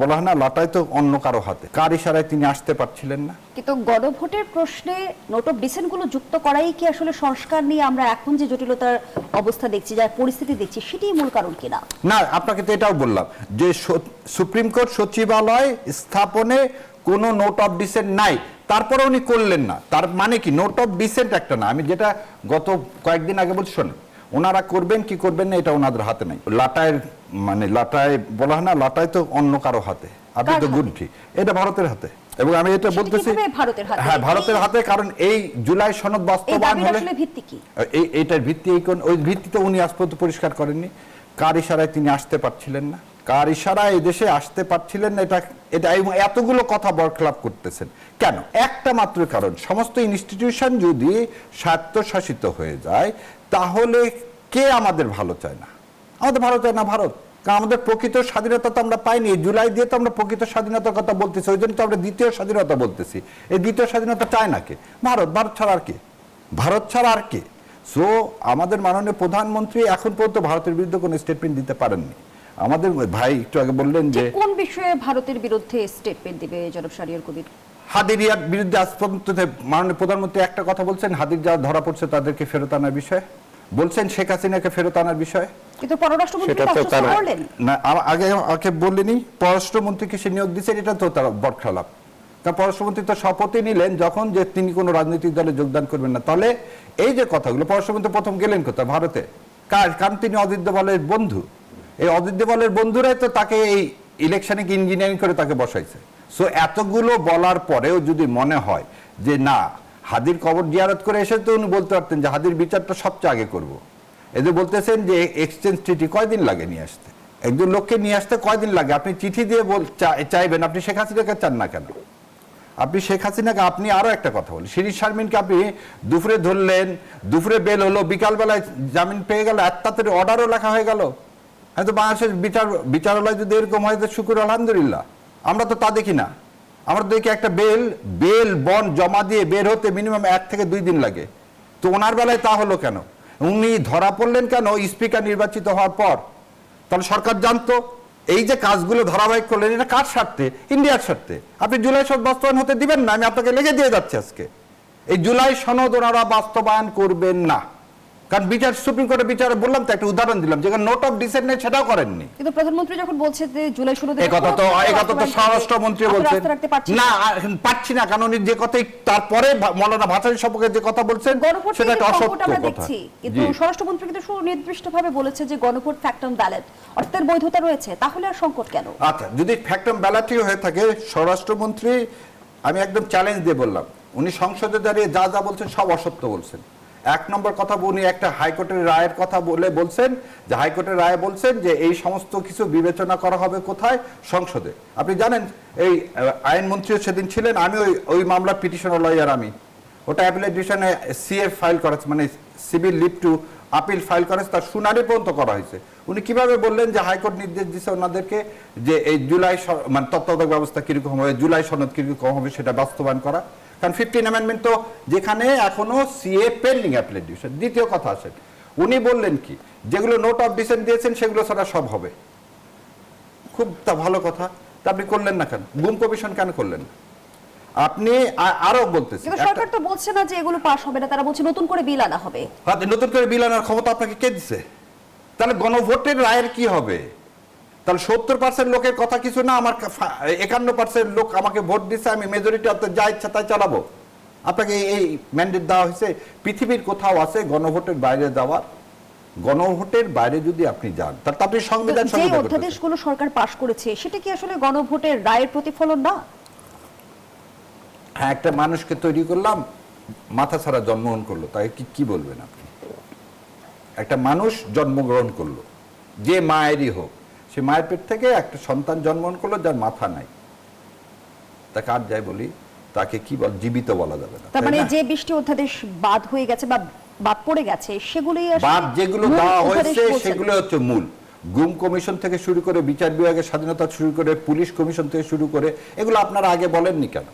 বলা হয় না লাটাই তো অন্য কারো হাতে, কার ইশারায় তিনি আসতে পারছিলেন না। কিন্তু গণভোটের প্রশ্নে নোট অফ ডিসেন্ট গুলো যুক্ত করাই কি আসলে সংস্কার নিয়ে আমরা এখন যে জটিলতার অবস্থা দেখছি, যার পরিস্থিতি দেখছি, সেটাই মূল কারণ কিনা? না, আপনাকে তো এটাও বললাম যে সুপ্রিম কোর্ট সচিবালয় স্থাপনে কোনো নোট অফ ডিসেন্ট নাই, তারপরে উনি করলেন না। তার মানে কি নোট অফ ডিসেন্ট একটা না, আমি যেটা গত কয়েকদিন আগে বলছি, শোনেন, ওনারা করবেন কি করবেন না এটা ওনাদের হাতে নাই। লাটায়ের মানে লাটায় বলা হয় না লাটাই তো অন্য কারো হাতে, আপনি তো গুনছি, এটা ভারতের হাতে। এবং আমি এটা বলতেছি হ্যাঁ ভারতের হাতে, কারণ এই জুলাই সনদ বাস্তবায়ন হলে এইটার ভিত্তি ওই ভিত্তিতে উনি আজ পর্যন্ত পরিষ্কার করেননি। কার ইশারায় তিনি আসতে পারছিলেন না, কার ইশারায় এই দেশে আসতে পারছিলেন না, এটা এতগুলো কথা বরখেলাপ করতেছেন কেন? একটা মাত্র কারণ, সমস্ত ইনস্টিটিউশন যদি স্বায়ত্তশাসিত হয়ে যায় তাহলে কে আমাদের ভালো চায় না? আমাদের ভালো চায় না ভারত, কারণ আমাদের প্রকৃত স্বাধীনতা তো আমরা পাইনি। জুলাই দিয়ে তো আমরা প্রকৃত স্বাধীনতার কথা বলতেছি, ওই জন্য তো আমরা দ্বিতীয় স্বাধীনতা বলতেছি। এই দ্বিতীয় স্বাধীনতা চায় না কে? ভারত। ভারত ছাড়া আর কে? ভারত ছাড়া আর কে? সো আমাদের মাননীয় প্রধানমন্ত্রী এখন পর্যন্ত ভারতের বিরুদ্ধে কোনো স্টেটমেন্ট দিতে পারেননি। আমাদের ভাই একটু আগে বললেন যে কোন বিষয়ে ভারতের বিরুদ্ধে স্টেটমেন্ট দিবে জনাব শাহরিয়ার কবির? হাদিরিয়ার বিরুদ্ধে আজ পর্যন্ত মাননীয় প্রধানমন্ত্রী একটা কথা বলছেন, হাদির যারা ধরা পড়ছে তাদেরকে ফেরত আনার বিষয়ে বলছেন, শেখ হাসিনাকে ফেরত আনার বিষয়ে। কিন্তু পররাষ্ট্রমন্ত্রী না, আগে বললেনি পররাষ্ট্রমন্ত্রীকে সে নিয়োগ দিচ্ছেন, এটা তো তার বরখেলাপ। কারণ পররাষ্ট্রমন্ত্রী তো শপথই নিলেন যখন যে তিনি কোনো রাজনৈতিক দলে যোগদান করবেন না। তাহলে এই যে কথাগুলো, পররাষ্ট্রমন্ত্রী প্রথম গেলেন কোথায়? ভারতে। কারণ তিনি অজিত দোভালের বন্ধু। এই অজিত দোভালের বন্ধুরাই তো তাকে এই ইলেকশনে ইঞ্জিনিয়ারিং করে তাকে বসাইছে। সো এতগুলো বলার পরেও যদি মনে হয় যে না, হাদির কবর জিয়ারত করে এসে তো উনি বলতে পারতেন যে হাদির বিচারটা সবচেয়ে আগে করব। এদের বলতেছেন যে এক্সচেঞ্জ ট্রিটি কয়দিন লাগে নিয়ে আসতে? একজন লোককে নিয়ে আসতে কয়দিন লাগে? আপনি চিঠি দিয়ে চাইবেন, আপনি শেখ হাসিনাকে চান না কেন? আপনি শেখ হাসিনাকে, আপনি আরো একটা কথা বলেন, শিরিন শারমিনকে আপনি দুপুরে ধরলেন, দুপুরে বেল হলো, বিকালবেলায় জামিন পেয়ে গেল, এক তাড়াতাড়ি অর্ডারও লেখা হয়ে গেল। হয়তো বাংলাদেশের বিচারালয় যদি এরকম হয় তো শুকুর আলহামদুলিল্লাহ। আমরা তো তা দেখি না। আমরা দেখি একটা বেল বন্ড জমা দিয়ে বের হতে মিনিমাম 1 থেকে 2 দিন লাগে। তো ওনার বেলায় তা হলো কেন? উনি ধরা পড়লেন কেন? স্পিকার নির্বাচিত হওয়ার পর। তাহলে সরকার জানতো এই যে কাজগুলো ধারাবাহিক করলেন, এটা কার স্বার্থে? ইন্ডিয়ার স্বার্থে। আপনি জুলাই সনদ বাস্তবায়ন হতে দিবেন না, আমি আপনাকে লেগে দিয়ে যাচ্ছি আজকে। এই জুলাই সনদ ওনারা বাস্তবায়ন করবেন না, কারণ সুপ্রিম কোর্টের বিচারে বললাম তো, একটা উদাহরণ দিলাম, যেখানে নোট অফ ডিসেন্ট নেই সেটাও করেননি। কিন্তু প্রধানমন্ত্রী যখন বলছে যে জুলাই সনদে এই কথা তো স্বরাষ্ট্রমন্ত্রী বলছেন না, পাচ্ছি না, কারণ উনি যে কথাই তারপরে মৌলানা ভাসানী সম্পর্কে যে কথা বলছেন সেটা একটা অসত্য কথা। কিন্তু স্বরাষ্ট্রমন্ত্রী কিন্তু সুনির্দিষ্টভাবে বলেছে যে গণভোট ফ্যাক্ট অন ব্যালট, অর্থাৎ বৈধতা রয়েছে, তাহলে আর সংকট কেন? আচ্ছা, যদি ফ্যাক্ট অন ব্যালটই হয়ে থাকে, স্বরাষ্ট্রমন্ত্রী, আমি একদম চ্যালেঞ্জ দিয়ে বললাম, উনি সংসদে দাঁড়িয়ে যা যা বলছেন সব অসত্য বলছেন। 1 নম্বর কথা, উনি একটা হাইকোর্টের রায়ের কথা বলছেন যে হাইকোর্টের রায় বলছেন যে এই সমস্ত কিছু বিবেচনা করা হবে কোথায়? সংসদে। আপনি জানেন এই আইনমন্ত্রীও সেদিন ছিলেন, আমি ওই মামলার পিটিশনার লয়ার, আমি ওটা অ্যাপিলেট ডিভিশনে সিএফ ফাইল করেছে, মানে civil leave to appeal file করেছে, তার শুনানি পর্যন্ত করা হয়েছে। উনি কিভাবে বললেন যে হাইকোর্ট নির্দেশ দিচ্ছে ওনাদেরকে যে এই জুলাই মানে তত্ত্বাবধায়ক ব্যবস্থা কিরকম হবে, জুলাই সনদ কিরকম হবে সেটা বাস্তবায়ন করা। কারণ 15 অ্যামেন্ডমেন্ট তো যেখানে এখনো সিএ পেন্ডিং অ্যাপিলেট ডিভিশন। দ্বিতীয় কথা আসেন, উনি বললেন কি, যেগুলো নোট অফ ডিসেন্ট দিয়েছেন সেগুলো ছাড়া সব হবে। খুব তা ভালো কথা, তা আপনি করলেন না কেন? গুম কমিশন কেন করলেন না? আপনি আরো বলতেছেন সরকার তো বলছে না যে এগুলো পাস হবে না, তারা বলছে নতুন করে বিল আনা হবে। হ্যাঁ, নতুন করে বিল আনার ক্ষমতা আপনাকে কে দিছে? তাহলে গণভোটের রায়ের কি হবে? তাহলে 70% লোকের কথা কিছু না, আমার 51% লোক আমাকে ভোট দিচ্ছে, আমি মেজরিটি যা ইচ্ছা তাই চালাবো। আপনাকে এই ম্যান্ডেট দেওয়া হয়েছে। পৃথিবীর কোথাও আছে গণভোটের বাইরে যাওয়ার? গণভোটের বাইরে যদি আপনি যান তাহলে আপনি সংবিধান যে অধ্যাদেশগুলো সরকার পাশ করেছে সেটা কি আসলে গণভোটের রায়ের প্রতিফলন না? হ্যাঁ, একটা মানুষকে তৈরি করলাম, মাথা ছাড়া জন্মগ্রহণ করলো, তাই কি বলবেন আপনি? একটা মানুষ জন্মগ্রহণ করলো, যে মায়েরই হোক, সে মায়ের পেট থেকে একটা সন্তান জন্মগ্রহণ করলো যার মাথা নাই, তাকে আর যাই বলি তাকে কি বল, জীবিত বলা যাবে না। তার মানে যে 20টি অধ্যাদেশ বাদ হয়ে গেছে বা বাদ পড়ে গেছে সেগুলোই বাদ, যেগুলো দেওয়া হয়েছে সেগুলো হচ্ছে মূল। গুম কমিশন থেকে শুরু করে, বিচার বিভাগের স্বাধীনতা শুরু করে, পুলিশ কমিশন থেকে শুরু করে, এগুলো আপনারা আগে বলেননি কেন?